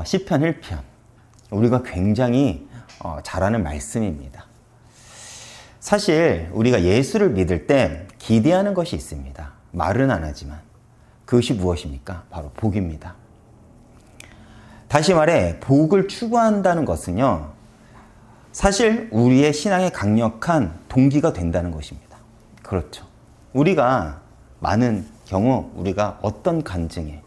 시편 1편. 우리가 굉장히 잘 아는 말씀입니다. 사실 우리가 예수를 믿을 때 기대하는 것이 있습니다. 말은 안 하지만 그것이 무엇입니까? 바로 복입니다. 다시 말해 복을 추구한다는 것은요, 사실 우리의 신앙에 강력한 동기가 된다는 것입니다. 그렇죠. 우리가 많은 경우 우리가 어떤 간증에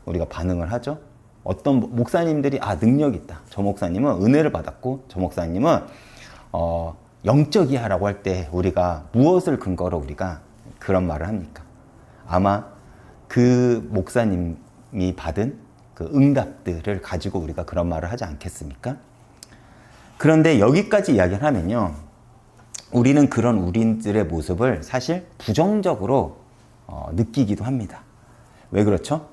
우리가 반응을 하죠? 어떤 목사님들이 능력 있다. 저 목사님은 은혜를 받았고 저 목사님은 영적이야 라고 할 때 우리가 무엇을 근거로 우리가 그런 말을 합니까? 아마 그 목사님이 받은 그 응답들을 가지고 우리가 그런 말을 하지 않겠습니까? 그런데 여기까지 이야기를 하면요, 우리는 그런 우리들의 모습을 사실 부정적으로 느끼기도 합니다. 왜 그렇죠?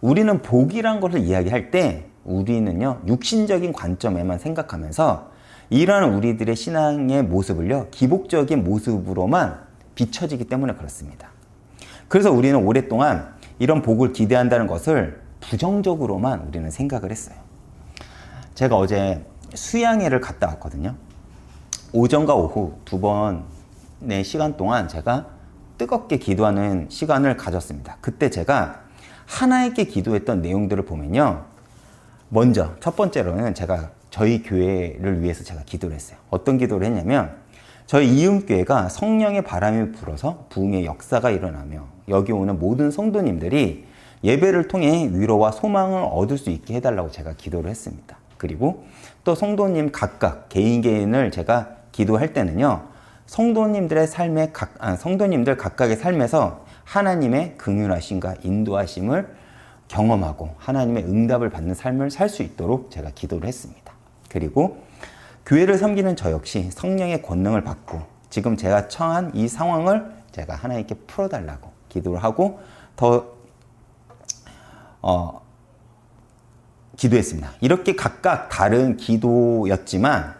우리는 복이란 것을 이야기할 때 우리는요, 육신적인 관점에만 생각하면서 이러한 우리들의 신앙의 모습을요, 기복적인 모습으로만 비춰지기 때문에 그렇습니다. 그래서 우리는 오랫동안 이런 복을 기대한다는 것을 부정적으로만 우리는 생각을 했어요. 제가 어제 수양회를 갔다 왔거든요. 오전과 오후 두 번의 시간 동안 제가 뜨겁게 기도하는 시간을 가졌습니다. 그때 제가 하나님께 기도했던 내용들을 보면요, 먼저 첫 번째로는 제가 저희 교회를 위해서 제가 기도를 했어요. 어떤 기도를 했냐면, 저희 이음교회가 성령의 바람이 불어서 부흥의 역사가 일어나며 여기 오는 모든 성도님들이 예배를 통해 위로와 소망을 얻을 수 있게 해달라고 제가 기도를 했습니다. 그리고 또 성도님 각각 개인을 제가 기도할 때는요, 성도님들 각각의 삶에서 하나님의 긍휼하심과 인도하심을 경험하고 하나님의 응답을 받는 삶을 살 수 있도록 제가 기도를 했습니다. 그리고 교회를 섬기는 저 역시 성령의 권능을 받고 지금 제가 처한 이 상황을 제가 하나님께 풀어달라고 기도를 하고 기도했습니다. 이렇게 각각 다른 기도였지만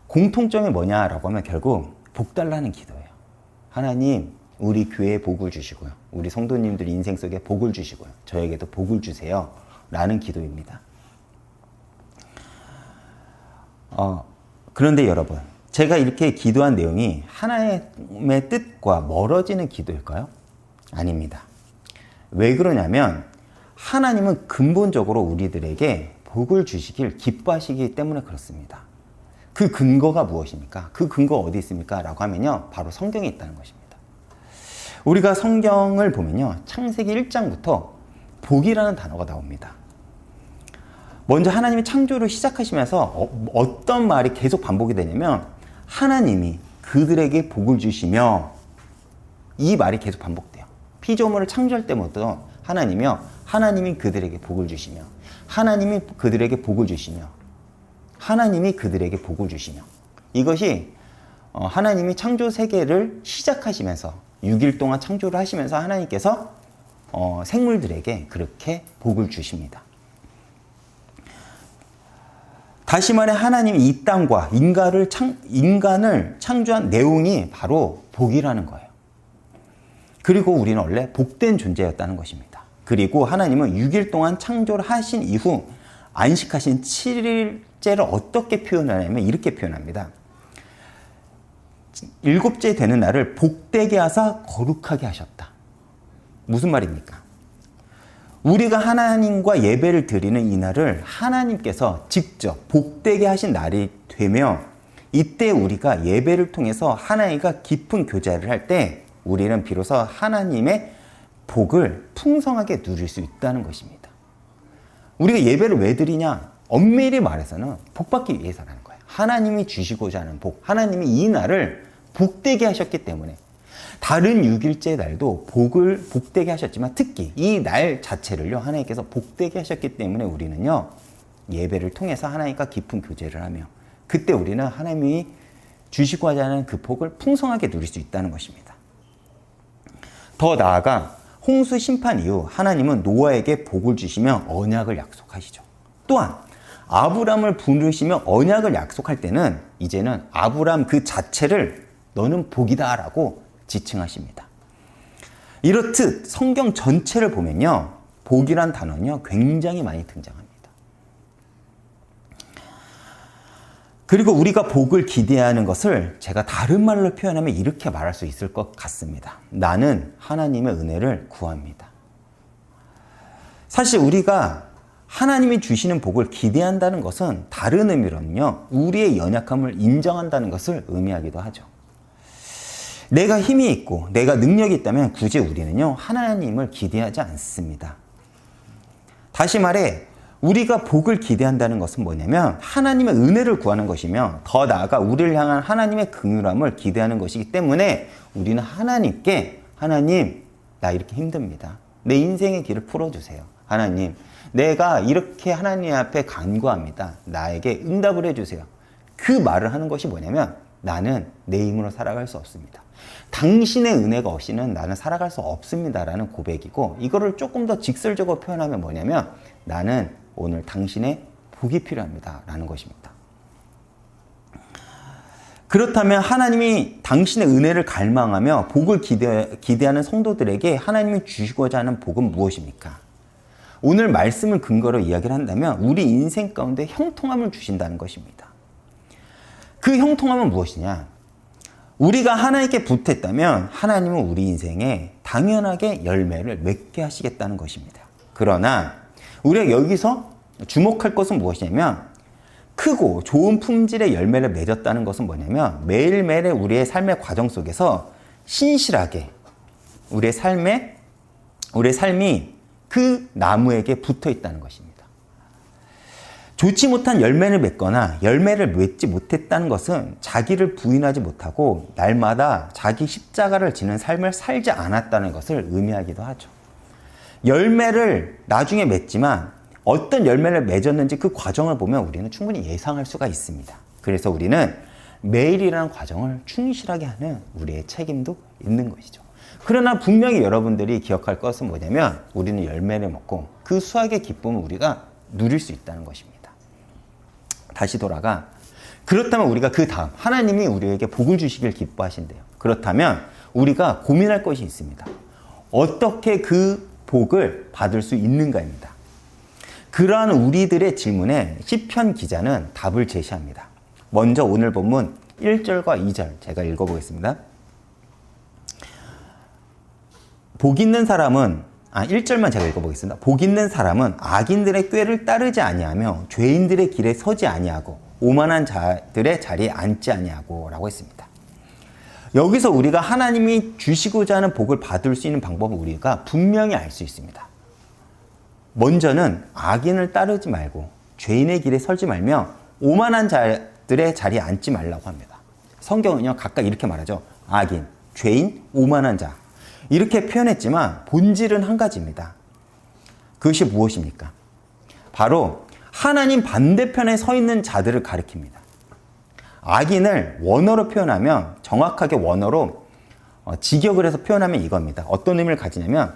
공통점이 뭐냐라고 하면 결국 복 달라는 기도예요. 하나님, 우리 교회에 복을 주시고요, 우리 성도님들 인생 속에 복을 주시고요, 저에게도 복을 주세요 라는 기도입니다. 그런데 여러분, 제가 이렇게 기도한 내용이 하나님의 뜻과 멀어지는 기도일까요? 아닙니다. 왜 그러냐면 하나님은 근본적으로 우리들에게 복을 주시길 기뻐하시기 때문에 그렇습니다. 그 근거가 무엇입니까? 그 근거가 어디 있습니까? 라고 하면요, 바로 성경에 있다는 것입니다. 우리가 성경을 보면요, 창세기 1장부터 복이라는 단어가 나옵니다. 먼저 하나님이 창조를 시작하시면서 어떤 말이 계속 반복이 되냐면 하나님이 그들에게 복을 주시며, 이 말이 계속 반복돼요. 피조물을 창조할 때부터 하나님이 그들에게 복을 주시며, 하나님이 그들에게 복을 주시며, 하나님이 그들에게 복을 주시며, 이것이 하나님이 창조 세계를 시작하시면서 6일 동안 창조를 하시면서 하나님께서 생물들에게 그렇게 복을 주십니다. 다시 말해 하나님이 이 땅과 인간을 창조한 내용이 바로 복이라는 거예요. 그리고 우리는 원래 복된 존재였다는 것입니다. 그리고 하나님은 6일 동안 창조를 하신 이후 안식하신 7일째를 어떻게 표현하냐면 이렇게 표현합니다. 7째 되는 날을 복되게 하사 거룩하게 하셨다. 무슨 말입니까? 우리가 하나님과 예배를 드리는 이 날을 하나님께서 직접 복되게 하신 날이 되며, 이때 우리가 예배를 통해서 하나님과 깊은 교제를 할 때 우리는 비로소 하나님의 복을 풍성하게 누릴 수 있다는 것입니다. 우리가 예배를 왜 드리냐? 엄밀히 말해서는 복받기 위해서라는 거예요. 하나님이 주시고자 하는 복, 하나님이 이 날을 복되게 하셨기 때문에, 다른 6일째 날도 복되게 하셨지만 특히 이 날 자체를요, 하나님께서 복되게 하셨기 때문에 우리는요, 예배를 통해서 하나님과 깊은 교제를 하며 그때 우리는 하나님이 주시고자 하는 그 복을 풍성하게 누릴 수 있다는 것입니다. 더 나아가 홍수 심판 이후 하나님은 노아에게 복을 주시며 언약을 약속하시죠. 또한 아브람을 부르시며 언약을 약속할 때는 이제는 아브람 그 자체를 너는 복이다 라고 지칭하십니다. 이렇듯 성경 전체를 보면요, 복이란 단어는요 굉장히 많이 등장합니다. 그리고 우리가 복을 기대하는 것을 제가 다른 말로 표현하면 이렇게 말할 수 있을 것 같습니다. 나는 하나님의 은혜를 구합니다. 사실 우리가 하나님이 주시는 복을 기대한다는 것은 다른 의미로는요, 우리의 연약함을 인정한다는 것을 의미하기도 하죠. 내가 힘이 있고 내가 능력이 있다면 굳이 우리는요, 하나님을 기대하지 않습니다. 다시 말해 우리가 복을 기대한다는 것은 뭐냐면 하나님의 은혜를 구하는 것이며, 더 나아가 우리를 향한 하나님의 긍휼함을 기대하는 것이기 때문에 우리는 하나님께, 하나님 나 이렇게 힘듭니다. 내 인생의 길을 풀어주세요. 하나님 내가 이렇게 하나님 앞에 간구합니다. 나에게 응답을 해주세요. 그 말을 하는 것이 뭐냐면 나는 내 힘으로 살아갈 수 없습니다. 당신의 은혜가 없이는 나는 살아갈 수 없습니다 라는 고백이고, 이거를 조금 더 직설적으로 표현하면 뭐냐면 나는 오늘 당신의 복이 필요합니다 라는 것입니다. 그렇다면 하나님이 당신의 은혜를 갈망하며 복을 기대하는 성도들에게 하나님이 주시고자 하는 복은 무엇입니까? 오늘 말씀을 근거로 이야기를 한다면 우리 인생 가운데 형통함을 주신다는 것입니다. 그 형통함은 무엇이냐? 우리가 하나님께 붙었다면 하나님은 우리 인생에 당연하게 열매를 맺게 하시겠다는 것입니다. 그러나 우리가 여기서 주목할 것은 무엇이냐면, 크고 좋은 품질의 열매를 맺었다는 것은 뭐냐면 매일매일의 우리의 삶의 과정 속에서 신실하게 우리의 삶이 그 나무에게 붙어 있다는 것입니다. 좋지 못한 열매를 맺거나 열매를 맺지 못했다는 것은 자기를 부인하지 못하고 날마다 자기 십자가를 지는 삶을 살지 않았다는 것을 의미하기도 하죠. 열매를 나중에 맺지만 어떤 열매를 맺었는지 그 과정을 보면 우리는 충분히 예상할 수가 있습니다. 그래서 우리는 매일이라는 과정을 충실하게 하는 우리의 책임도 있는 것이죠. 그러나 분명히 여러분들이 기억할 것은 뭐냐면 우리는 열매를 먹고 그 수확의 기쁨을 우리가 누릴 수 있다는 것입니다. 다시 돌아가, 그렇다면 우리가 그 다음 하나님이 우리에게 복을 주시길 기뻐하신대요. 그렇다면 우리가 고민할 것이 있습니다. 어떻게 그 복을 받을 수 있는가입니다. 그러한 우리들의 질문에 시편 기자는 답을 제시합니다. 먼저 오늘 본문 1절과 2절 제가 읽어보겠습니다. 복 있는 사람은 1절만 제가 읽어보겠습니다. 복 있는 사람은 악인들의 꾀를 따르지 아니하며 죄인들의 길에 서지 아니하고 오만한 자들의 자리에 앉지 아니하고 라고 했습니다. 여기서 우리가 하나님이 주시고자 하는 복을 받을 수 있는 방법을 우리가 분명히 알 수 있습니다. 먼저는 악인을 따르지 말고 죄인의 길에 설지 말며 오만한 자들의 자리에 앉지 말라고 합니다. 성경은요 각각 이렇게 말하죠. 악인, 죄인, 오만한 자 이렇게 표현했지만 본질은 한 가지입니다. 그것이 무엇입니까? 바로 하나님 반대편에 서 있는 자들을 가리킵니다. 악인을 원어로 표현하면, 정확하게 원어로 직역을 해서 표현하면 이겁니다. 어떤 의미를 가지냐면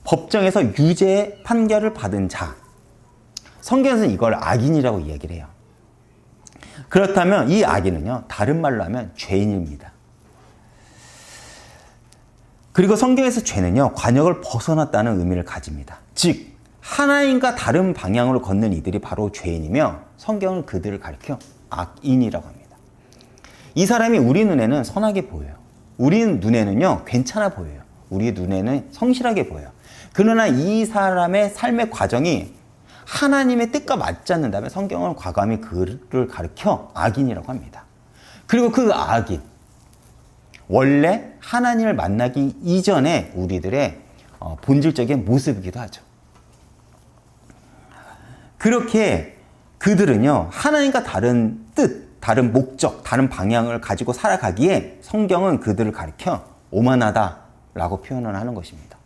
법정에서 유죄 판결을 받은 자. 성경에서는 이걸 악인이라고 이야기를 해요. 그렇다면 이 악인은요 다른 말로 하면 죄인입니다. 그리고 성경에서 죄는요 관역을 벗어났다는 의미를 가집니다. 즉 하나님과 다른 방향으로 걷는 이들이 바로 죄인이며, 성경은 그들을 가리켜 악인이라고 합니다. 이 사람이 우리 눈에는 선하게 보여요. 우리 눈에는요 괜찮아 보여요. 우리 눈에는 성실하게 보여요. 그러나 이 사람의 삶의 과정이 하나님의 뜻과 맞지 않는다면 성경은 과감히 그를 가리켜 악인이라고 합니다. 그리고 그 악인, 원래 하나님을 만나기 이전에 우리들의 본질적인 모습이기도 하죠. 그렇게 그들은요 하나님과 다른 뜻, 다른 목적, 다른 방향을 가지고 살아가기에 성경은 그들을 가리켜 오만하다라고 표현을 하는 것입니다.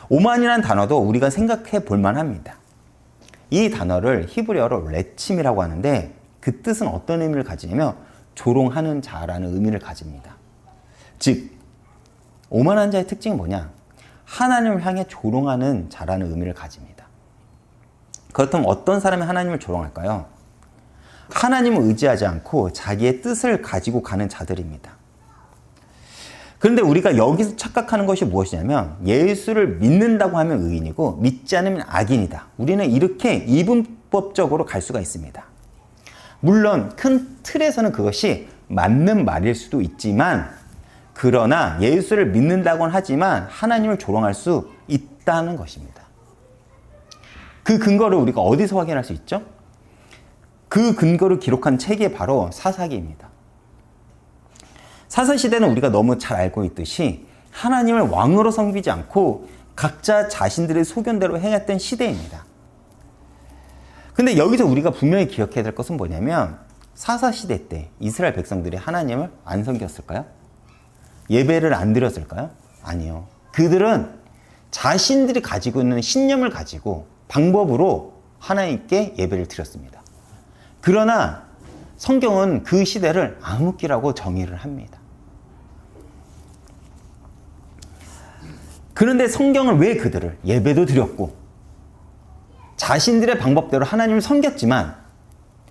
오만이라는 단어도 우리가 생각해 볼 만합니다. 이 단어를 히브리어로 레침이라고 하는데 그 뜻은 어떤 의미를 가지냐면 조롱하는 자라는 의미를 가집니다. 즉 오만한 자의 특징이 뭐냐? 하나님을 향해 조롱하는 자라는 의미를 가집니다. 그렇다면 어떤 사람이 하나님을 조롱할까요? 하나님을 의지하지 않고 자기의 뜻을 가지고 가는 자들입니다. 그런데 우리가 여기서 착각하는 것이 무엇이냐면 예수를 믿는다고 하면 의인이고 믿지 않으면 악인이다. 우리는 이렇게 이분법적으로 갈 수가 있습니다. 물론 큰 틀에서는 그것이 맞는 말일 수도 있지만, 그러나 예수를 믿는다고는 하지만 하나님을 조롱할 수 있다는 것입니다. 그 근거를 우리가 어디서 확인할 수 있죠? 그 근거를 기록한 책이 바로 사사기입니다. 사사시대는 우리가 너무 잘 알고 있듯이 하나님을 왕으로 섬기지 않고 각자 자신들의 소견대로 행했던 시대입니다. 근데 여기서 우리가 분명히 기억해야 될 것은 뭐냐면, 사사시대 때 이스라엘 백성들이 하나님을 안 섬겼을까요? 예배를 안 드렸을까요? 아니요. 그들은 자신들이 가지고 있는 신념을 가지고 방법으로 하나님께 예배를 드렸습니다. 그러나 성경은 그 시대를 암흑기라고 정의를 합니다. 그런데 성경은 왜 그들을 예배도 드렸고 자신들의 방법대로 하나님을 섬겼지만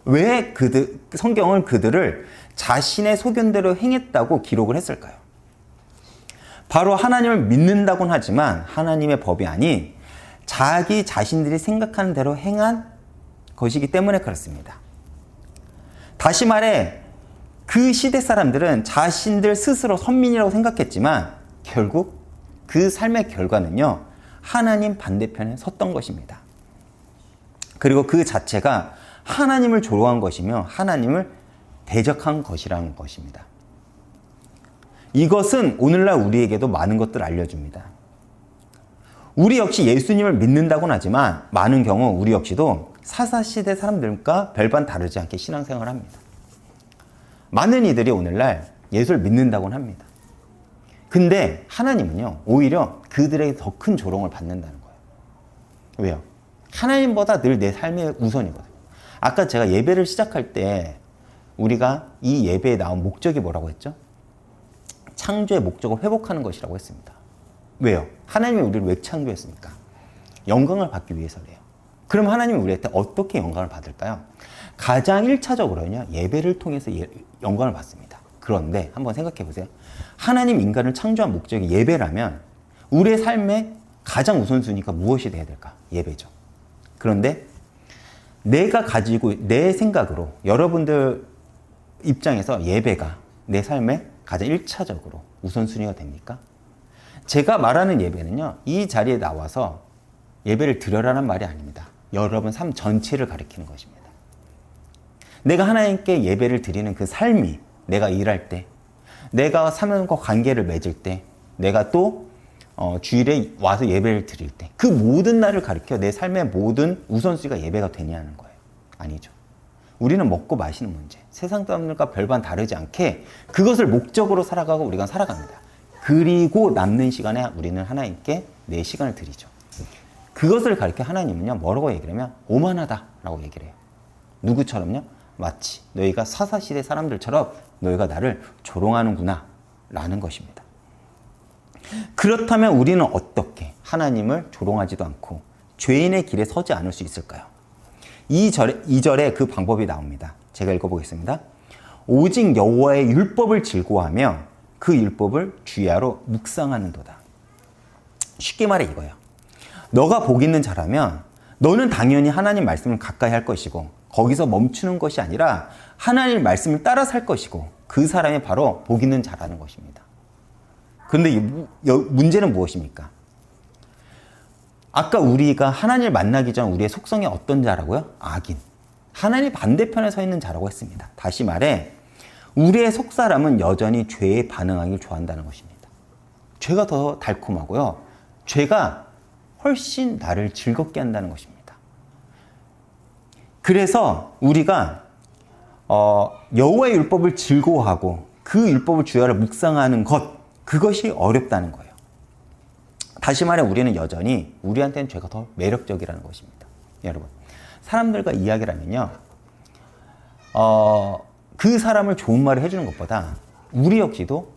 왜 성경은 그들을 자신의 소견대로 행했다고 기록을 했을까요? 바로 하나님을 믿는다고는 하지만 하나님의 법이 아닌 자기 자신들이 생각하는 대로 행한 것이기 때문에 그렇습니다. 다시 말해 그 시대 사람들은 자신들 스스로 선민이라고 생각했지만 결국 그 삶의 결과는요, 하나님 반대편에 섰던 것입니다. 그리고 그 자체가 하나님을 조롱한 것이며 하나님을 대적한 것이라는 것입니다. 이것은 오늘날 우리에게도 많은 것들을 알려줍니다. 우리 역시 예수님을 믿는다고는 하지만 많은 경우 우리 역시도 사사시대 사람들과 별반 다르지 않게 신앙생활을 합니다. 많은 이들이 오늘날 예수를 믿는다고는 합니다. 근데 하나님은요, 오히려 그들에게 더 큰 조롱을 받는다는 거예요. 왜요? 하나님보다 늘 내 삶의 우선이거든요. 아까 제가 예배를 시작할 때 우리가 이 예배에 나온 목적이 뭐라고 했죠? 창조의 목적을 회복하는 것이라고 했습니다. 왜요? 하나님이 우리를 왜 창조했습니까? 영광을 받기 위해서래요. 그럼 하나님이 우리한테 어떻게 영광을 받을까요? 가장 1차적으로는요, 예배를 통해서 영광을 받습니다. 그런데 한번 생각해 보세요. 하나님 인간을 창조한 목적이 예배라면 우리의 삶의 가장 우선순위가 무엇이 돼야 될까? 예배죠. 그런데 내가 가지고 내 생각으로 여러분들 입장에서 예배가 내 삶의 가장 1차적으로 우선순위가 됩니까? 제가 말하는 예배는요, 이 자리에 나와서 예배를 드려라는 말이 아닙니다. 여러분 삶 전체를 가리키는 것입니다. 내가 하나님께 예배를 드리는 그 삶이 내가 일할 때, 내가 사람과 관계를 맺을 때, 내가 또 주일에 와서 예배를 드릴 때, 그 모든 날을 가리켜 내 삶의 모든 우선순위가 예배가 되냐는 거예요. 아니죠. 우리는 먹고 마시는 문제, 세상 사람들과 별반 다르지 않게 그것을 목적으로 살아가고 우리가 살아갑니다. 그리고 남는 시간에 우리는 하나님께 내 시간을 드리죠. 그것을 가리켜 하나님은요, 뭐라고 얘기를 하면 오만하다라고 얘기를 해요. 누구처럼요? 마치 너희가 사사시대 사람들처럼 너희가 나를 조롱하는구나 라는 것입니다. 그렇다면 우리는 어떻게 하나님을 조롱하지도 않고 죄인의 길에 서지 않을 수 있을까요? 2절에 그 방법이 나옵니다. 제가 읽어보겠습니다. 오직 여호와의 율법을 즐거워하며 그 율법을 주야로 묵상하는도다. 쉽게 말해 이거예요. 너가 복 있는 자라면 너는 당연히 하나님 말씀을 가까이 할 것이고 거기서 멈추는 것이 아니라 하나님 말씀을 따라 살 것이고 그 사람이 바로 복 있는 자라는 것입니다. 그런데 문제는 무엇입니까? 아까 우리가 하나님을 만나기 전 우리의 속성이 어떤 자라고요? 악인. 하나님 반대편에 서 있는 자라고 했습니다. 다시 말해 우리의 속사람은 여전히 죄에 반응하길 좋아한다는 것입니다. 죄가 더 달콤하고요. 죄가 훨씬 나를 즐겁게 한다는 것입니다. 그래서 우리가 여호와의 율법을 즐거워하고 그 율법을 주야로 묵상하는 것, 그것이 어렵다는 거예요. 다시 말해 우리는 여전히 우리한테는 죄가 더 매력적이라는 것입니다. 여러분, 사람들과 이야기를 하면요, 그 사람을 좋은 말을 해주는 것보다 우리 역시도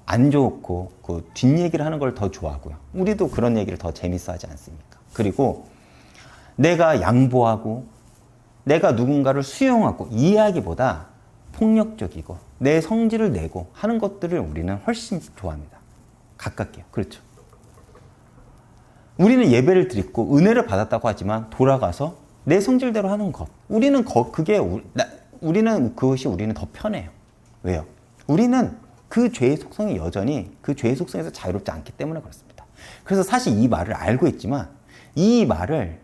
안 좋고 그 뒷얘기를 하는 걸 더 좋아하고요. 우리도 그런 얘기를 더 재밌어 하지 않습니까? 그리고 내가 양보하고 내가 누군가를 수용하고 이해하기보다 폭력적이고 내 성질을 내고 하는 것들을 우리는 훨씬 좋아합니다. 가깝게요. 그렇죠. 우리는 예배를 드리고 은혜를 받았다고 하지만 돌아가서 내 성질대로 하는 것, 우리는 그게 우리는 더 편해요. 왜요? 우리는 그 죄의 속성이 여전히 그 죄의 속성에서 자유롭지 않기 때문에 그렇습니다. 그래서 사실 이 말을 알고 있지만 이 말을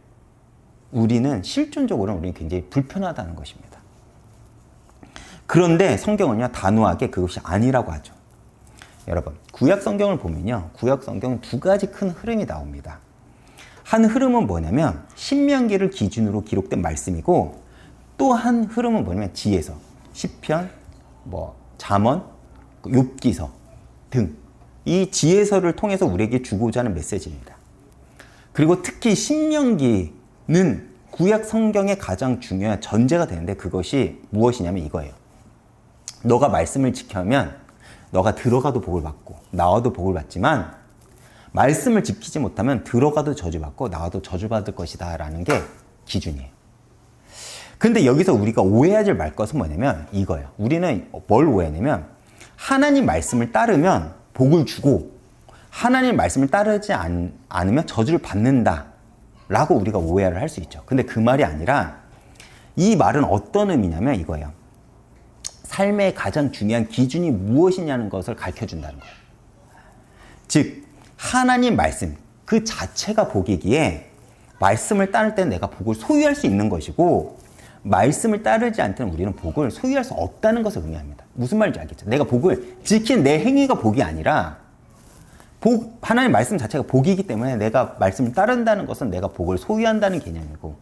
우리는 실존적으로는 우리는 굉장히 불편하다는 것입니다. 그런데 성경은요, 단호하게 그것이 아니라고 하죠. 여러분, 구약 성경을 보면요, 구약 성경은 두 가지 큰 흐름이 나옵니다. 한 흐름은 뭐냐면 신명기를 기준으로 기록된 말씀이고, 또 한 흐름은 뭐냐면 지혜서, 시편, 잠언, 욥기서 등 이 지혜서를 통해서 우리에게 주고자 하는 메시지입니다. 그리고 특히 신명기는 구약 성경의 가장 중요한 전제가 되는데, 그것이 무엇이냐면 이거예요. 너가 말씀을 지켜면 너가 들어가도 복을 받고 나와도 복을 받지만, 말씀을 지키지 못하면 들어가도 저주받고 나와도 저주받을 것이다 라는 게 기준이에요. 근데 여기서 우리가 오해하지 말 것은 뭐냐면 이거예요. 우리는 뭘 오해하냐면 하나님 말씀을 따르면 복을 주고 하나님 말씀을 따르지 않으면 저주를 받는다 라고 우리가 오해를 할 수 있죠. 근데 그 말이 아니라 이 말은 어떤 의미냐면 이거예요. 삶의 가장 중요한 기준이 무엇이냐는 것을 가르쳐준다는 거예요. 즉 하나님 말씀 그 자체가 복이기에 말씀을 따를 때는 내가 복을 소유할 수 있는 것이고, 말씀을 따르지 않을 때는 우리는 복을 소유할 수 없다는 것을 의미합니다. 무슨 말인지 알겠죠? 내가 복을 지킨 내 행위가 복이 아니라 하나님 말씀 자체가 복이기 때문에 내가 말씀을 따른다는 것은 내가 복을 소유한다는 개념이고,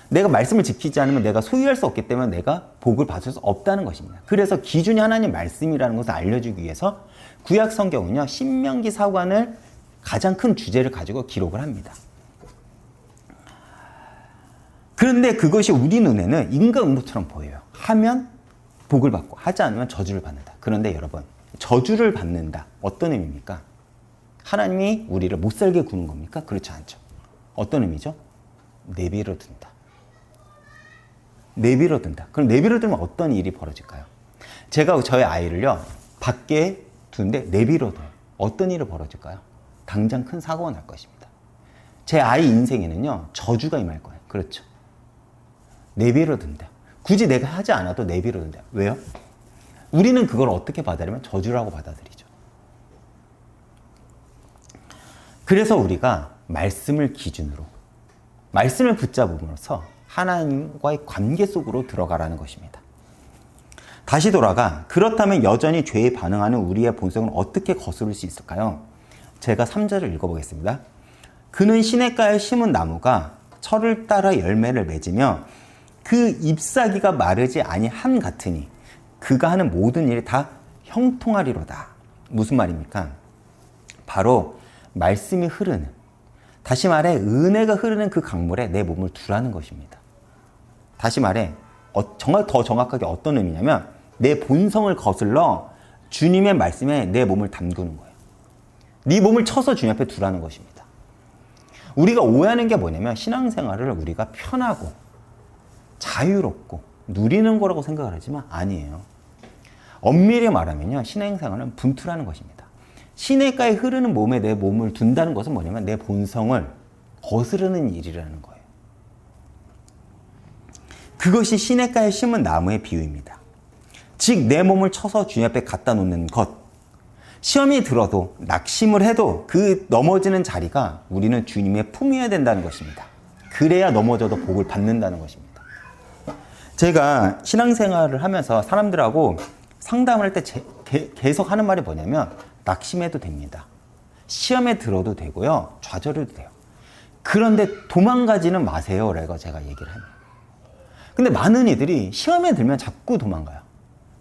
내가 말씀을 지키지 않으면 내가 소유할 수 없기 때문에 내가 복을 받을 수 없다는 것입니다. 그래서 기준이 하나님 말씀이라는 것을 알려주기 위해서 구약 성경은요, 신명기 사관을 가장 큰 주제를 가지고 기록을 합니다. 그런데 그것이 우리 눈에는 인과응보처럼 보여요. 하면 복을 받고 하지 않으면 저주를 받는다. 그런데 여러분, 저주를 받는다 어떤 의미입니까? 하나님이 우리를 못 살게 구는 겁니까? 그렇지 않죠. 어떤 의미죠? 내버려 둔다. 내버려 둔다. 그럼 내버려 두면 어떤 일이 벌어질까요? 제가 저희 아이를요, 밖에 두는데 내버려 둬요. 어떤 일이 벌어질까요? 당장 큰 사고가 날 것입니다. 제 아이 인생에는요, 저주가 임할 거예요. 그렇죠. 내버려 둔다. 굳이 내가 하지 않아도 내버려 둔다. 왜요? 우리는 그걸 어떻게 받아들이면 저주라고 받아들이죠. 그래서 우리가 말씀을 기준으로, 말씀을 붙잡음으로써 하나님과의 관계 속으로 들어가라는 것입니다. 다시 돌아가, 그렇다면 여전히 죄에 반응하는 우리의 본성은 어떻게 거스를 수 있을까요? 제가 3절을 읽어보겠습니다. 그는 시냇가에 심은 나무가 철을 따라 열매를 맺으며 그 잎사귀가 마르지 아니함 같으니 그가 하는 모든 일이 다 형통하리로다. 무슨 말입니까? 바로 말씀이 흐르는, 다시 말해 은혜가 흐르는 그 강물에 내 몸을 두라는 것입니다. 다시 말해 더 정확하게 어떤 의미냐면 내 본성을 거슬러 주님의 말씀에 내 몸을 담그는 거예요. 네 몸을 쳐서 주님 앞에 두라는 것입니다. 우리가 오해하는 게 뭐냐면 신앙생활을 우리가 편하고 자유롭고 누리는 거라고 생각을 하지만 아니에요. 엄밀히 말하면요, 신앙생활은 분투라는 것입니다. 시냇가에 흐르는 몸에 내 몸을 둔다는 것은 뭐냐면 내 본성을 거스르는 일이라는 거예요. 그것이 시냇가에 심은 나무의 비유입니다. 즉 내 몸을 쳐서 주님 앞에 갖다 놓는 것. 시험이 들어도 낙심을 해도 그 넘어지는 자리가 우리는 주님의 품이어야 된다는 것입니다. 그래야 넘어져도 복을 받는다는 것입니다. 제가 신앙생활을 하면서 사람들하고 상담을 할 때 계속 하는 말이 뭐냐면 낙심해도 됩니다. 시험에 들어도 되고요. 좌절해도 돼요. 그런데 도망가지는 마세요 라고 제가 얘기를 합니다. 근데 많은 이들이 시험에 들면 자꾸 도망가요.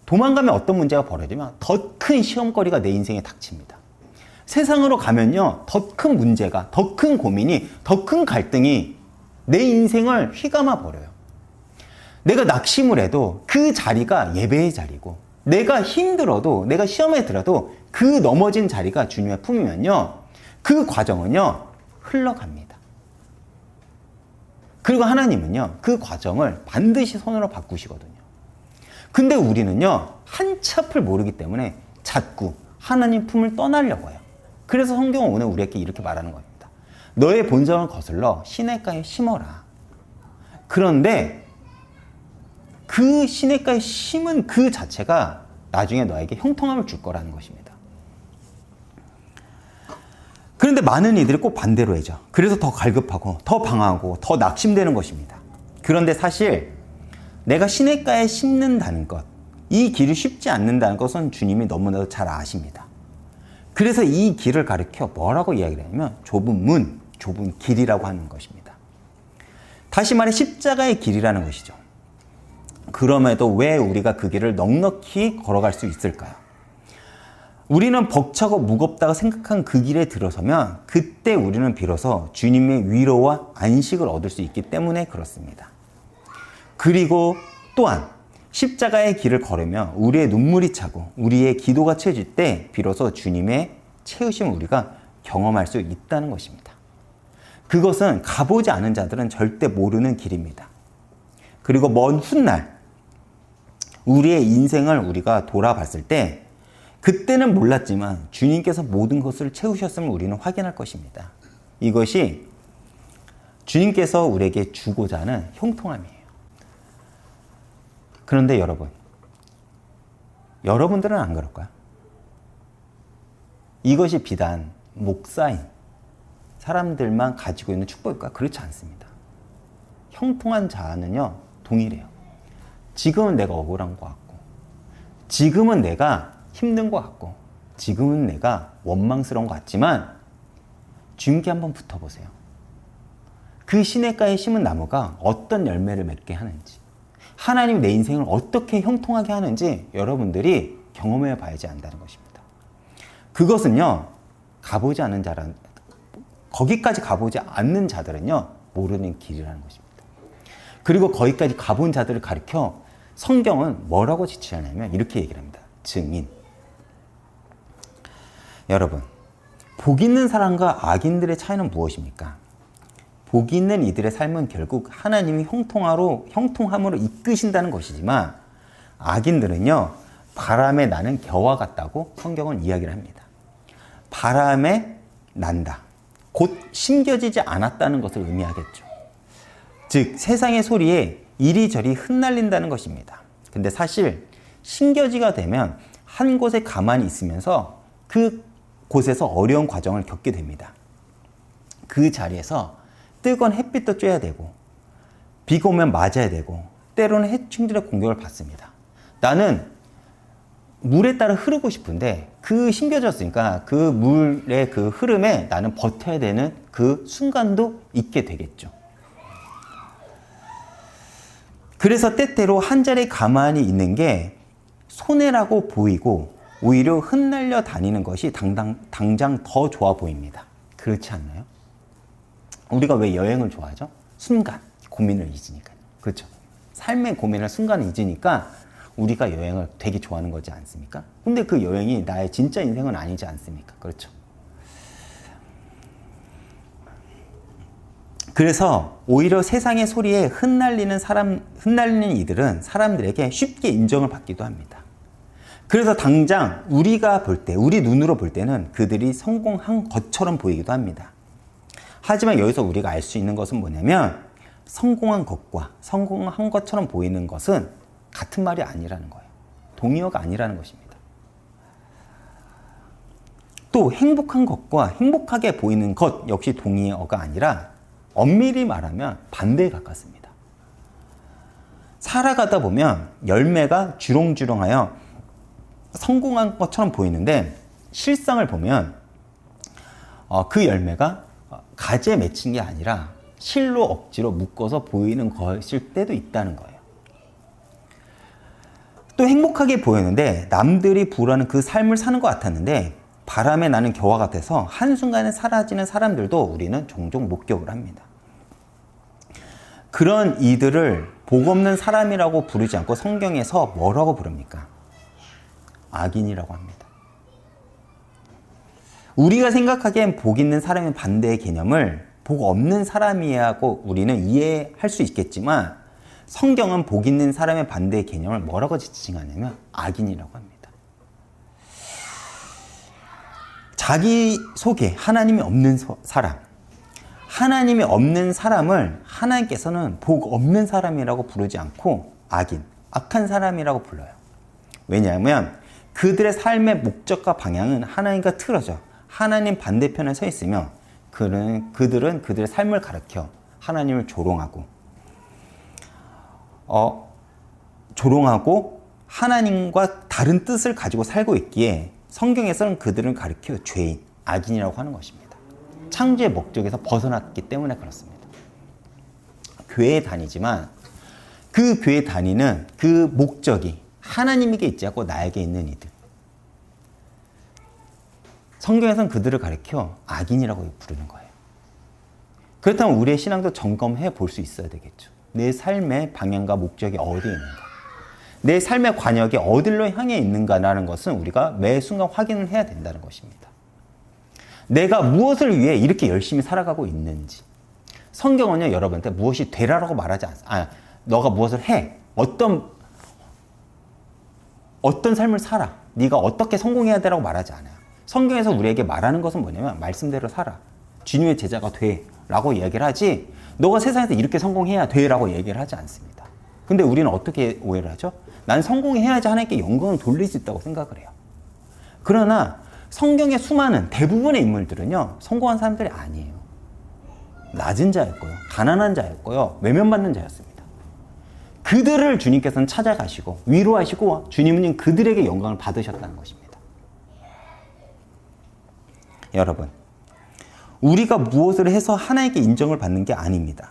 도망가면 어떤 문제가 벌어지면 더 큰 시험거리가 내 인생에 닥칩니다. 세상으로 가면요, 더 큰 문제가, 더 큰 고민이, 더 큰 갈등이 내 인생을 휘감아 버려요. 내가 낙심을 해도 그 자리가 예배의 자리고, 내가 힘들어도, 내가 시험에 들어도 그 넘어진 자리가 주님의 품이면요, 그 과정은요, 흘러갑니다. 그리고 하나님은요, 그 과정을 반드시 손으로 바꾸시거든요. 근데 우리는요, 한치 앞을 모르기 때문에 자꾸 하나님 품을 떠나려고 해요. 그래서 성경은 오늘 우리에게 이렇게 말하는 겁니다. 너의 본성을 거슬러 시냇가에 심어라. 그런데 그 시냇가에 심은 그 자체가 나중에 너에게 형통함을 줄 거라는 것입니다. 그런데 많은 이들이 꼭 반대로 해죠. 그래서 더 갈급하고 더 방황하고 더 낙심되는 것입니다. 그런데 사실 내가 시냇가에 심는다는 것, 이 길이 쉽지 않는다는 것은 주님이 너무나도 잘 아십니다. 그래서 이 길을 가리켜 뭐라고 이야기를 하냐면 좁은 문, 좁은 길이라고 하는 것입니다. 다시 말해 십자가의 길이라는 것이죠. 그럼에도 왜 우리가 그 길을 넉넉히 걸어갈 수 있을까요? 우리는 벅차고 무겁다고 생각한 그 길에 들어서면 그때 우리는 비로소 주님의 위로와 안식을 얻을 수 있기 때문에 그렇습니다. 그리고 또한 십자가의 길을 걸으며 우리의 눈물이 차고 우리의 기도가 채워질 때 비로소 주님의 채우심을 우리가 경험할 수 있다는 것입니다. 그것은 가보지 않은 자들은 절대 모르는 길입니다. 그리고 먼 훗날 우리의 인생을 우리가 돌아봤을 때 그때는 몰랐지만 주님께서 모든 것을 채우셨음을 우리는 확인할 것입니다. 이것이 주님께서 우리에게 주고자 하는 형통함이에요. 그런데 여러분들은 안 그럴까요? 이것이 비단 목사인 사람들만 가지고 있는 축복일까요? 그렇지 않습니다. 형통한 자는요, 동일해요. 지금은 내가 억울한 것 같고, 지금은 내가 힘든 것 같고, 지금은 내가 원망스러운 것 같지만 주님께 한번 붙어보세요. 그 시냇가에 심은 나무가 어떤 열매를 맺게 하는지, 하나님이 내 인생을 어떻게 형통하게 하는지 여러분들이 경험해 봐야지 안다는 것입니다. 그것은요, 가보지 않은 자란, 거기까지 가보지 않는 자들은요, 모르는 길이라는 것입니다. 그리고 거기까지 가본 자들을 가리켜 성경은 뭐라고 지칭하냐면 이렇게 얘기를 합니다. 증인. 여러분, 복 있는 사람과 악인들의 차이는 무엇입니까? 복 있는 이들의 삶은 결국 하나님이 형통함으로 이끄신다는 것이지만 악인들은요, 바람에 나는 겨와 같다고 성경은 이야기를 합니다. 바람에 난다. 곧 심겨지지 않았다는 것을 의미하겠죠. 즉 세상의 소리에 이리저리 흩날린다는 것입니다. 근데 사실 심겨지가 되면 한 곳에 가만히 있으면서 그 곳에서 어려운 과정을 겪게 됩니다. 그 자리에서 뜨거운 햇빛도 쬐야 되고 비가 오면 맞아야 되고 때로는 해충들의 공격을 받습니다. 나는 물에 따라 흐르고 싶은데 그 심겨졌으니까 그 물의 그 흐름에 나는 버텨야 되는 그 순간도 있게 되겠죠. 그래서 때때로 한 자리에 가만히 있는 게 손해라고 보이고 오히려 흩날려 다니는 것이 당장 더 좋아 보입니다. 그렇지 않나요? 우리가 왜 여행을 좋아하죠? 순간 고민을 잊으니까요. 그렇죠? 삶의 고민을 순간 잊으니까 우리가 여행을 되게 좋아하는 거지 않습니까? 근데 그 여행이 나의 진짜 인생은 아니지 않습니까? 그렇죠? 그래서 오히려 세상의 소리에 흩날리는 이들은 사람들에게 쉽게 인정을 받기도 합니다. 그래서 당장 우리가 볼 때, 우리 눈으로 볼 때는 그들이 성공한 것처럼 보이기도 합니다. 하지만 여기서 우리가 알 수 있는 것은 뭐냐면 성공한 것과 성공한 것처럼 보이는 것은 같은 말이 아니라는 거예요. 동의어가 아니라는 것입니다. 또 행복한 것과 행복하게 보이는 것 역시 동의어가 아니라 엄밀히 말하면 반대에 가깝습니다. 살아가다 보면 열매가 주렁주렁하여 성공한 것처럼 보이는데 실상을 보면 그 열매가 가지에 맺힌 게 아니라 실로 억지로 묶어서 보이는 것일 때도 있다는 거예요. 또 행복하게 보이는데 남들이 부러워하는 그 삶을 사는 것 같았는데 바람에 나는 겨와 같아서 한순간에 사라지는 사람들도 우리는 종종 목격을 합니다. 그런 이들을 복 없는 사람이라고 부르지 않고 성경에서 뭐라고 부릅니까? 악인이라고 합니다. 우리가 생각하기엔 복 있는 사람의 반대의 개념을 복 없는 사람이라고 우리는 이해할 수 있겠지만 성경은 복 있는 사람의 반대의 개념을 뭐라고 지칭하냐면 악인이라고 합니다. 자기 속에 하나님이 없는 사람, 하나님이 없는 사람을 하나님께서는 복 없는 사람이라고 부르지 않고 악인, 악한 사람이라고 불러요. 왜냐하면 그들의 삶의 목적과 방향은 하나님과 틀어져 하나님 반대편에 서 있으며 그들은 그들의 삶을 가르쳐 하나님을 조롱하고 하나님과 다른 뜻을 가지고 살고 있기에 성경에서는 그들을 가리켜 죄인, 악인이라고 하는 것입니다. 창조의 목적에서 벗어났기 때문에 그렇습니다. 교회에 다니지만 그 교회에 다니는 그 목적이 하나님에게 있지 않고 나에게 있는 이들. 성경에서는 그들을 가리켜 악인이라고 부르는 거예요. 그렇다면 우리의 신앙도 점검해 볼 수 있어야 되겠죠. 내 삶의 방향과 목적이 어디에 있는가? 내 삶의 관역이 어디로 향해 있는가라는 것은 우리가 매 순간 확인을 해야 된다는 것입니다. 내가 무엇을 위해 이렇게 열심히 살아가고 있는지. 성경은요, 여러분한테 무엇이 되라라고 말하지 않습니다. 너가 무엇을 해. 어떤 삶을 살아. 네가 어떻게 성공해야 되라고 말하지 않아요. 성경에서 우리에게 말하는 것은 뭐냐면 말씀대로 살아. 주님의 제자가 돼. 라고 얘기를 하지 너가 세상에서 이렇게 성공해야 돼. 라고 얘기를 하지 않습니다. 근데 우리는 어떻게 오해를 하죠? 난 성공해야지 하나님께 영광을 돌릴 수 있다고 생각을 해요. 그러나 성경의 수많은 대부분의 인물들은요. 성공한 사람들이 아니에요. 낮은 자였고요. 가난한 자였고요. 외면받는 자였습니다. 그들을 주님께서는 찾아가시고 위로하시고 주님은 그들에게 영광을 받으셨다는 것입니다. 여러분, 우리가 무엇을 해서 하나님께 인정을 받는 게 아닙니다.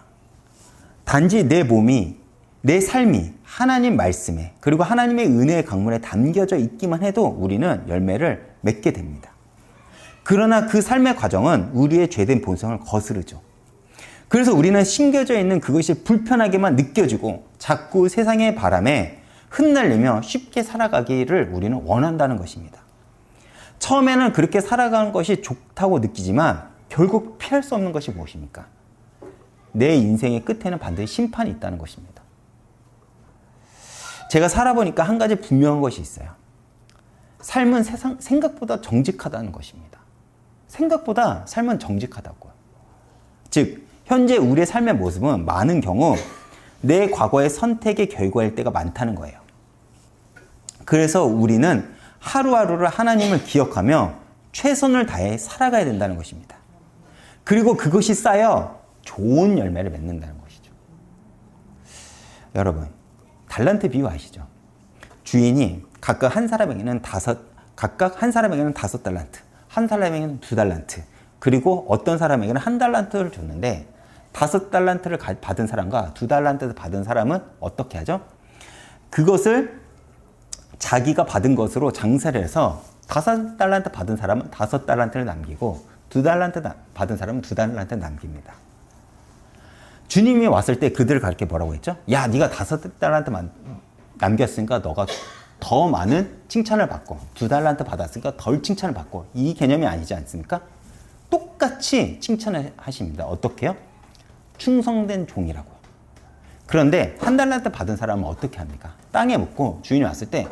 단지 내 몸이, 내 삶이 하나님 말씀에 그리고 하나님의 은혜의 강물에 담겨져 있기만 해도 우리는 열매를 맺게 됩니다. 그러나 그 삶의 과정은 우리의 죄된 본성을 거스르죠. 그래서 우리는 심겨져 있는 그것이 불편하게만 느껴지고 자꾸 세상의 바람에 흩날리며 쉽게 살아가기를 우리는 원한다는 것입니다. 처음에는 그렇게 살아가는 것이 좋다고 느끼지만 결국 피할 수 없는 것이 무엇입니까? 내 인생의 끝에는 반드시 심판이 있다는 것입니다. 제가 살아보니까 한 가지 분명한 것이 있어요. 삶은 생각보다 정직하다는 것입니다. 생각보다 삶은 정직하다고요. 즉, 현재 우리의 삶의 모습은 많은 경우 내 과거의 선택의 결과일 때가 많다는 거예요. 그래서 우리는 하루하루를 하나님을 기억하며 최선을 다해 살아가야 된다는 것입니다. 그리고 그것이 쌓여 좋은 열매를 맺는다는 것이죠. 여러분, 달란트 비유 아시죠? 주인이 각각 한 사람에게는 5달란트, 한 사람에게는 2달란트, 그리고 어떤 사람에게는 1달란트를 줬는데 5달란트를 받은 사람과 2달란트를 받은 사람은 어떻게 하죠? 그것을 자기가 받은 것으로 장사를 해서 5달란트 받은 사람은 5달란트를 남기고 2달란트 받은 사람은 2달란트를 남깁니다. 주님이 왔을 때 그들을 가르쳐 뭐라고 했죠? 야, 네가 5달란트 남겼으니까 너가 더 많은 칭찬을 받고 2달란트 받았으니까 덜 칭찬을 받고 이 개념이 아니지 않습니까? 똑같이 칭찬을 하십니다. 어떻게요? 충성된 종이라고요. 그런데 1달란트 받은 사람은 어떻게 합니까? 땅에 묻고 주인이 왔을 때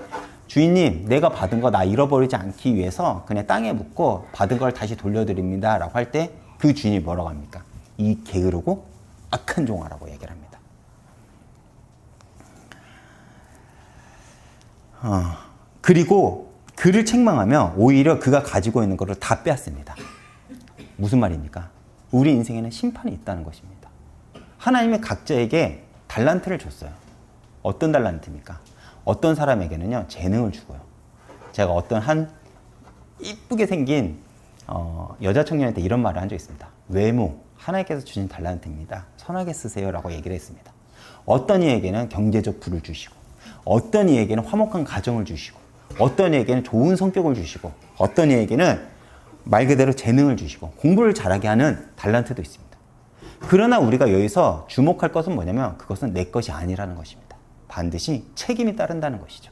주인님, 내가 받은 거 나 잃어버리지 않기 위해서 그냥 땅에 묻고 받은 걸 다시 돌려드립니다. 라고 할 때 그 주인이 뭐라고 합니까? 이 게으르고 악한 종아라고 얘기를 합니다. 그리고 그를 책망하며 오히려 그가 가지고 있는 것을 다 빼앗습니다. 무슨 말입니까? 우리 인생에는 심판이 있다는 것입니다. 하나님이 각자에게 달란트를 줬어요. 어떤 달란트입니까? 어떤 사람에게는요, 재능을 주고요. 제가 어떤 한 이쁘게 생긴 여자 청년한테 이런 말을 한 적이 있습니다. 외모, 하나님께서 주신 달란트입니다. 선하게 쓰세요. 라고 얘기를 했습니다. 어떤 이에게는 경제적 부를 주시고, 어떤 이에게는 화목한 가정을 주시고, 어떤 이에게는 좋은 성격을 주시고, 어떤 이에게는 말 그대로 재능을 주시고, 공부를 잘하게 하는 달란트도 있습니다. 그러나 우리가 여기서 주목할 것은 뭐냐면 그것은 내 것이 아니라는 것입니다. 반드시 책임이 따른다는 것이죠.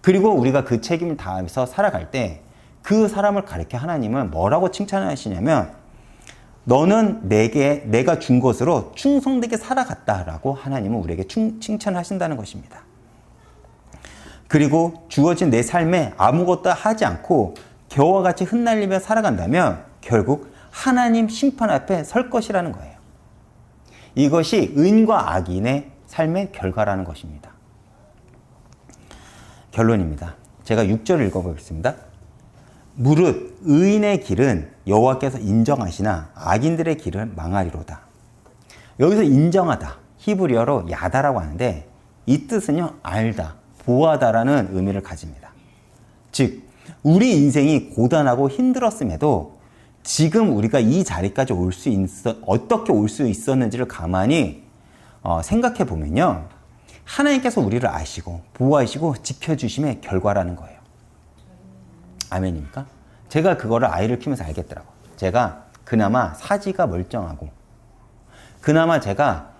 그리고 우리가 그 책임을 다하면서 살아갈 때 그 사람을 가리켜 하나님은 뭐라고 칭찬하시냐면 너는 내가 준 것으로 충성되게 살아갔다라고 하나님은 우리에게 칭찬하신다는 것입니다. 그리고 주어진 내 삶에 아무것도 하지 않고 겨와 같이 흩날리며 살아간다면 결국 하나님 심판 앞에 설 것이라는 거예요. 이것이 의인과 악인의 삶의 결과라는 것입니다. 결론입니다. 제가 6절을 읽어보겠습니다. 무릇 의인의 길은 여호와께서 인정하시나 악인들의 길은 망하리로다. 여기서 인정하다, 히브리어로 야다라고 하는데 이 뜻은요, 알다, 보아다라는 의미를 가집니다. 즉 우리 인생이 고단하고 힘들었음에도 지금 우리가 이 자리까지 어떻게 올 수 있었는지를 가만히 생각해 보면요, 하나님께서 우리를 아시고 보호하시고 지켜주심의 결과라는 거예요. 아멘입니까? 제가 그거를 아이를 키우면서 알겠더라고요. 제가 그나마 사지가 멀쩡하고 그나마 제가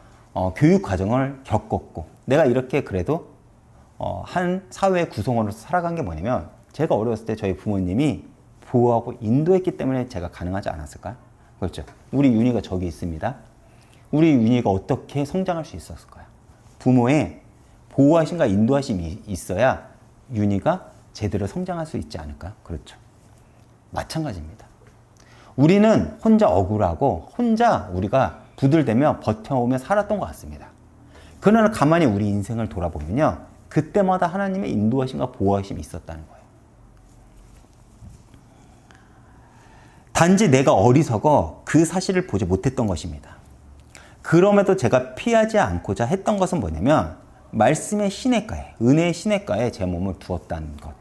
교육 과정을 겪었고 내가 이렇게 그래도 한 사회 구성원으로서 살아간 게 뭐냐면, 제가 어렸을 때 저희 부모님이 보호하고 인도했기 때문에 제가 가능하지 않았을까요? 그렇죠. 우리 윤희가 저기 있습니다. 우리 윤희가 어떻게 성장할 수 있었을까요? 부모의 보호하심과 인도하심이 있어야 윤희가 제대로 성장할 수 있지 않을까요? 그렇죠. 마찬가지입니다. 우리는 혼자 억울하고 혼자 우리가 부들대며 버텨오며 살았던 것 같습니다. 그러나 가만히 우리 인생을 돌아보면요, 그때마다 하나님의 인도하심과 보호하심이 있었다는 거예요. 단지 내가 어리석어 그 사실을 보지 못했던 것입니다. 그럼에도 제가 피하지 않고자 했던 것은 뭐냐면, 말씀의 시냇가에, 은혜의 시냇가에 제 몸을 두었다는 것.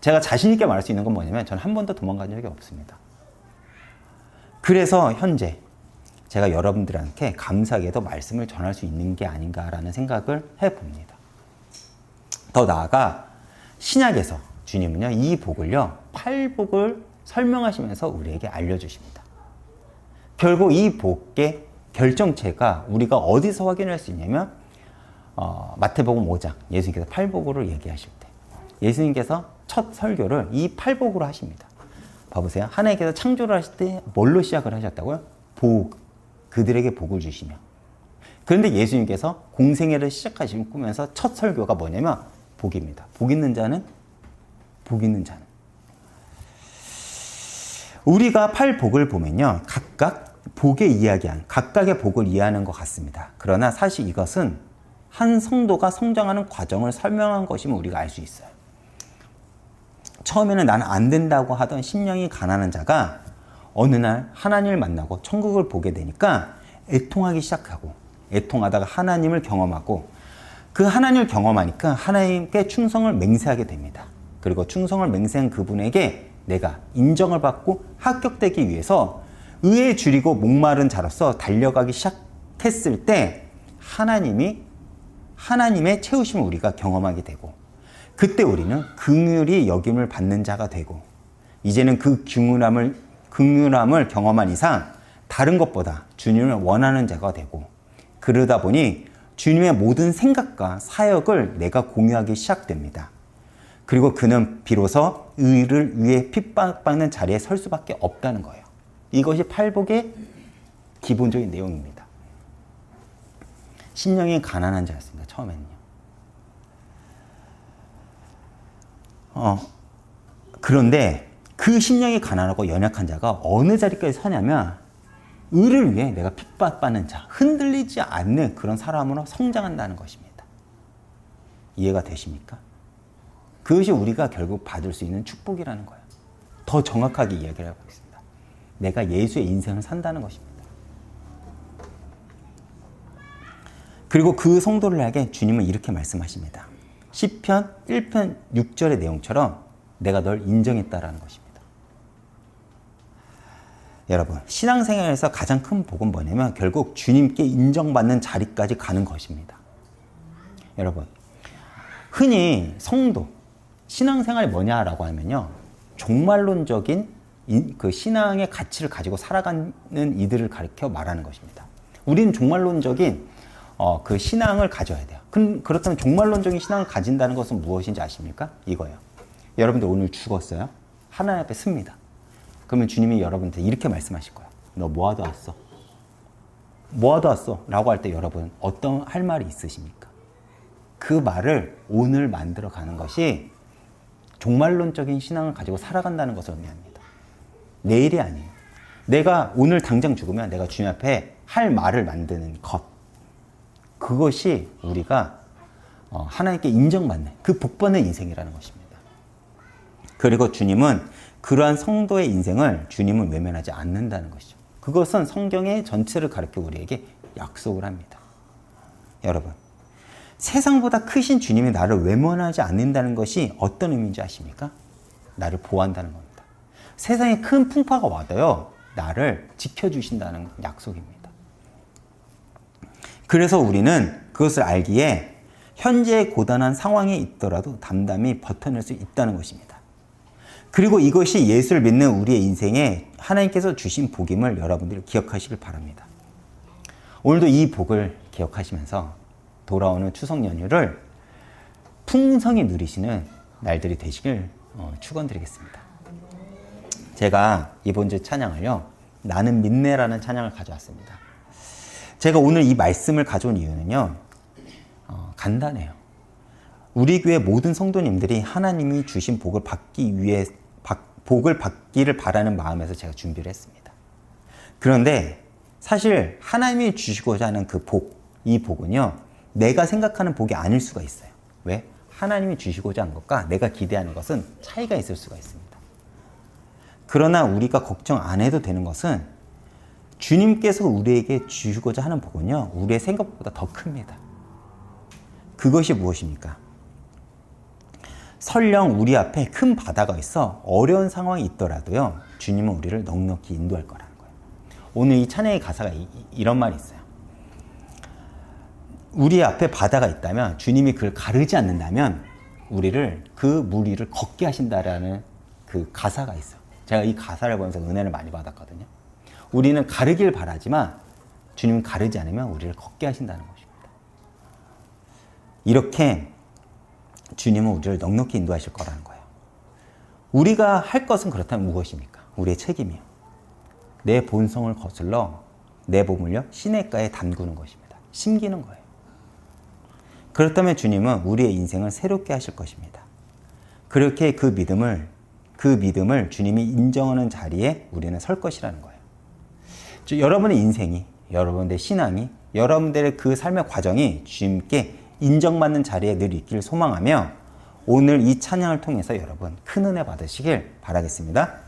제가 자신 있게 말할 수 있는 건 뭐냐면, 저는 한 번도 도망간 적이 없습니다. 그래서 현재 제가 여러분들한테 감사하게도 말씀을 전할 수 있는 게 아닌가라는 생각을 해봅니다. 더 나아가 신약에서 주님은요, 이 복을요, 팔복을 설명하시면서 우리에게 알려주십니다. 결국 이 복의 결정체가 우리가 어디서 확인할 수 있냐면, 마태복음 5장 예수님께서 팔복으로 얘기하실 때 예수님께서 첫 설교를 이 팔복으로 하십니다. 봐보세요. 하나님께서 창조를 하실 때 뭘로 시작을 하셨다고요? 복, 그들에게 복을 주시며. 그런데 예수님께서 공생애를 시작하시면서 첫 설교가 뭐냐면 복입니다. 복 있는 자는, 복 있는 자는. 우리가 팔복을 보면요, 각각 복의 이야기한, 각각의 복을 이해하는 것 같습니다. 그러나 사실 이것은 한 성도가 성장하는 과정을 설명한 것임을 우리가 알 수 있어요. 처음에는 나는 안 된다고 하던 심령이 가난한 자가 어느 날 하나님을 만나고 천국을 보게 되니까 애통하기 시작하고, 애통하다가 하나님을 경험하고, 그 하나님을 경험하니까 하나님께 충성을 맹세하게 됩니다. 그리고 충성을 맹세한 그분에게 내가 인정을 받고 합격되기 위해서 의에 줄이고 목마른 자로서 달려가기 시작했을 때 하나님의 채우심을 우리가 경험하게 되고, 그때 우리는 긍휼히 여김을 받는 자가 되고, 이제는 그 긍휼함을 경험한 이상 다른 것보다 주님을 원하는 자가 되고, 그러다 보니 주님의 모든 생각과 사역을 내가 공유하기 시작됩니다. 그리고 그는 비로소 의를 위해 핍박받는 자리에 설 수밖에 없다는 거예요. 이것이 팔복의 기본적인 내용입니다. 심령이 가난한 자였습니다. 처음에는요. 그런데 그 심령이 가난하고 연약한 자가 어느 자리까지 서냐면, 의를 위해 내가 핍박받는 자, 흔들리지 않는 그런 사람으로 성장한다는 것입니다. 이해가 되십니까? 그것이 우리가 결국 받을 수 있는 축복이라는 거예요. 더 정확하게 이야기를 하고 있습니다. 내가 예수의 인생을 산다는 것입니다. 그리고 그 성도들에게 주님은 이렇게 말씀하십니다. 시편 1편 6절의 내용처럼 내가 널 인정했다라는 것입니다. 여러분, 신앙생활에서 가장 큰 복은 뭐냐면 결국 주님께 인정받는 자리까지 가는 것입니다. 여러분, 흔히 성도, 신앙생활이 뭐냐라고 하면요, 종말론적인 그 신앙의 가치를 가지고 살아가는 이들을 가리켜 말하는 것입니다. 우리는 종말론적인 그 신앙을 가져야 돼요. 그렇다면 종말론적인 신앙을 가진다는 것은 무엇인지 아십니까? 이거예요. 여러분들 오늘 죽었어요? 하나님 앞에 씁니다. 그러면 주님이 여러분한테 이렇게 말씀하실 거예요. 너 뭐하러 왔어? 뭐하러 왔어? 라고 할 때 여러분 어떤 할 말이 있으십니까? 그 말을 오늘 만들어 가는 것이 종말론적인 신앙을 가지고 살아간다는 것을 의미합니다. 내일이 아니에요. 내가 오늘 당장 죽으면 내가 주님 앞에 할 말을 만드는 것. 그것이 우리가 하나님께 인정받는 그 복받는 인생이라는 것입니다. 그리고 주님은 그러한 성도의 인생을 주님은 외면하지 않는다는 것이죠. 그것은 성경의 전체를 가르쳐 우리에게 약속을 합니다. 여러분, 세상보다 크신 주님이 나를 외면하지 않는다는 것이 어떤 의미인지 아십니까? 나를 보호한다는 겁니다. 세상에 큰 풍파가 와도요, 나를 지켜주신다는 약속입니다. 그래서 우리는 그것을 알기에 현재 고단한 상황에 있더라도 담담히 버텨낼 수 있다는 것입니다. 그리고 이것이 예수를 믿는 우리의 인생에 하나님께서 주신 복임을 여러분들이 기억하시길 바랍니다. 오늘도 이 복을 기억하시면서 돌아오는 추석 연휴를 풍성히 누리시는 날들이 되시길 축원드리겠습니다. 제가 이번 주 찬양을요, 나는 믿네라는 찬양을 가져왔습니다. 제가 오늘 이 말씀을 가져온 이유는요, 간단해요. 우리 교회 모든 성도님들이 하나님이 주신 복을 받기를 바라는 마음에서 제가 준비를 했습니다. 그런데 사실 하나님이 주시고자 하는 그 복, 이 복은요, 내가 생각하는 복이 아닐 수가 있어요. 왜? 하나님이 주시고자 한 것과 내가 기대하는 것은 차이가 있을 수가 있습니다. 그러나 우리가 걱정 안 해도 되는 것은 주님께서 우리에게 주시고자 하는 복은요, 우리의 생각보다 더 큽니다. 그것이 무엇입니까? 설령 우리 앞에 큰 바다가 있어 어려운 상황이 있더라도요, 주님은 우리를 넉넉히 인도할 거라는 거예요. 오늘 이 찬양의 가사가 이런 말이 있어요. 우리 앞에 바다가 있다면 주님이 그걸 가르지 않는다면 우리를 그 물 위를 걷게 하신다라는 그 가사가 있어요. 제가 이 가사를 보면서 은혜를 많이 받았거든요. 우리는 가르길 바라지만 주님은 가르지 않으면 우리를 걷게 하신다는 것입니다. 이렇게 주님은 우리를 넉넉히 인도하실 거라는 거예요. 우리가 할 것은 그렇다면 무엇입니까? 우리의 책임이요. 내 본성을 거슬러 내 몸을요, 시냇가에 담그는 것입니다. 심기는 거예요. 그렇다면 주님은 우리의 인생을 새롭게 하실 것입니다. 그렇게 그 믿음을 주님이 인정하는 자리에 우리는 설 것이라는 거예요. 여러분의 인생이, 여러분의 신앙이, 여러분들의 그 삶의 과정이 주님께 인정받는 자리에 늘 있기를 소망하며 오늘 이 찬양을 통해서 여러분 큰 은혜 받으시길 바라겠습니다.